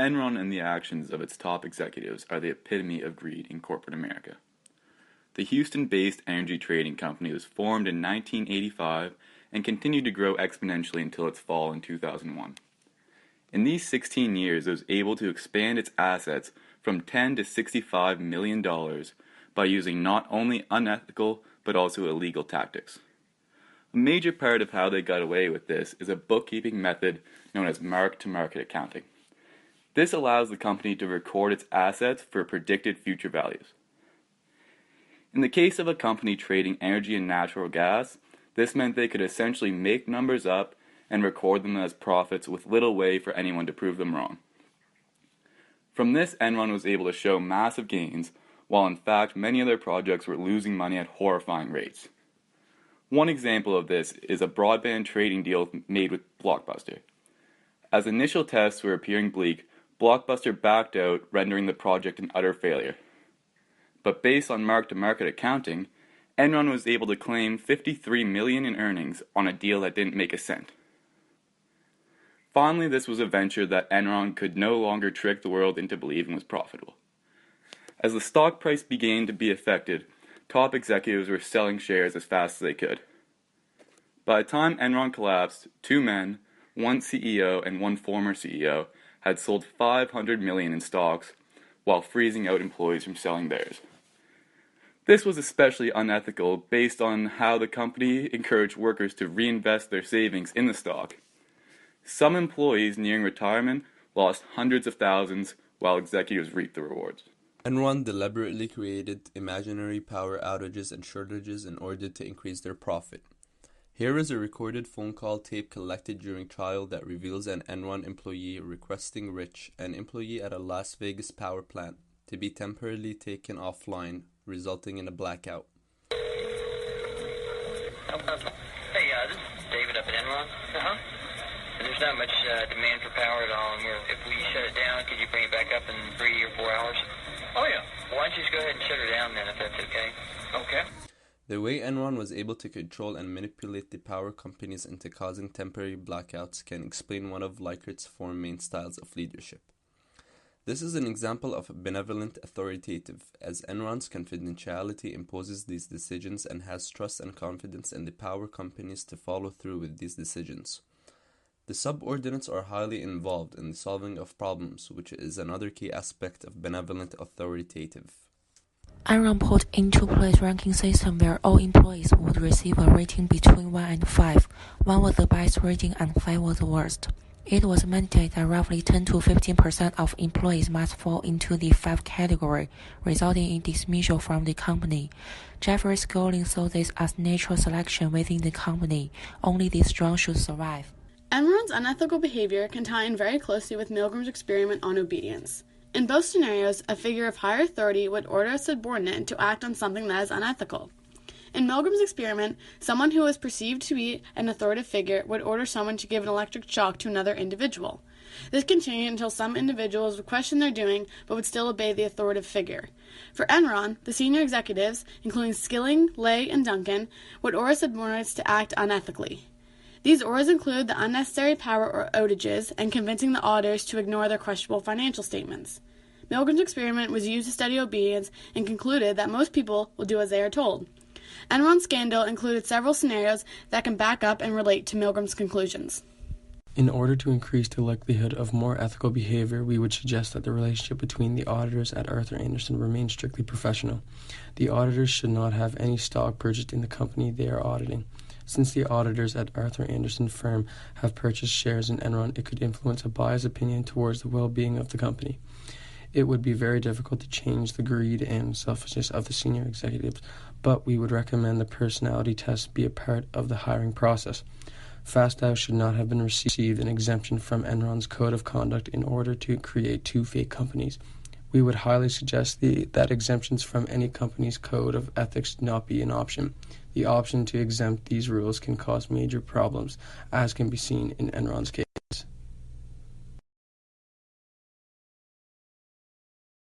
Enron and the actions of its top executives are the epitome of greed in corporate America. The Houston-based energy trading company was formed in 1985 and continued to grow exponentially until its fall in 2001. In these 16 years, it was able to expand its assets from $10 to $65 million by using not only unethical but also illegal tactics. A major part of how they got away with this is a bookkeeping method known as mark-to-market accounting. This allows the company to record its assets for predicted future values. In the case of a company trading energy and natural gas, this meant they could essentially make numbers up and record them as profits with little way for anyone to prove them wrong. From this, Enron was able to show massive gains, while in fact many of their projects were losing money at horrifying rates. One example of this is a broadband trading deal made with Blockbuster. As initial tests were appearing bleak, Blockbuster backed out, rendering the project an utter failure. But based on mark-to-market accounting, Enron was able to claim $53 million in earnings on a deal that didn't make a cent. Finally, this was a venture that Enron could no longer trick the world into believing was profitable. As the stock price began to be affected, top executives were selling shares as fast as they could. By the time Enron collapsed, two men, one CEO and one former CEO, had sold $500 million in stocks while freezing out employees from selling theirs. This was especially unethical based on how the company encouraged workers to reinvest their savings in the stock. Some employees nearing retirement lost hundreds of thousands while executives reaped the rewards. Enron deliberately created imaginary power outages and shortages in order to increase their profit. Here is a recorded phone call tape collected during trial that reveals an Enron employee requesting Rich, an employee at a Las Vegas power plant, to be temporarily taken offline, resulting in a blackout. Hey, this is David up at Enron. And there's not much demand for power at all, and if we shut it down, could you bring it back up in 3 or 4 hours? Oh, yeah. Why don't you just go ahead and shut her down then, if that's okay? Okay. The way Enron was able to control and manipulate the power companies into causing temporary blackouts can explain one of Likhart's four main styles of leadership. This is an example of benevolent authoritative, as Enron's confidentiality imposes these decisions and has trust and confidence in the power companies to follow through with these decisions. The subordinates are highly involved in the solving of problems, which is another key aspect of benevolent authoritative. Enron put into place a ranking system where all employees would receive a rating between 1 and 5. 1 was the best rating and 5 was the worst. It was mandated that roughly 10 to 15% of employees must fall into the 5 category, resulting in dismissal from the company. Jeffrey Schooling saw this as natural selection within the company. Only the strong should survive. Enron's unethical behavior can tie in very closely with Milgram's experiment on obedience. In both scenarios, a figure of higher authority would order a subordinate to act on something that is unethical. In Milgram's experiment, someone who was perceived to be an authoritative figure would order someone to give an electric shock to another individual. This continued until some individuals would question their doing but would still obey the authoritative figure. For Enron, the senior executives, including Skilling, Lay, and Duncan, would order subordinates to act unethically. These orders include the unnecessary power or outages and convincing the auditors to ignore their questionable financial statements. Milgram's experiment was used to study obedience and concluded that most people will do as they are told. Enron's scandal included several scenarios that can back up and relate to Milgram's conclusions. In order to increase the likelihood of more ethical behavior, we would suggest that the relationship between the auditors at Arthur Andersen remain strictly professional. The auditors should not have any stock purchased in the company they are auditing. Since the auditors at Arthur Andersen firm have purchased shares in Enron, it could influence a biased opinion towards the well-being of the company. It would be very difficult to change the greed and selfishness of the senior executives, but we would recommend the personality test be a part of the hiring process. Fastow should not have been received an exemption from Enron's code of conduct in order to create 2 fake companies. We would highly suggest that exemptions from any company's code of ethics not be an option. The option to exempt these rules can cause major problems, as can be seen in Enron's case.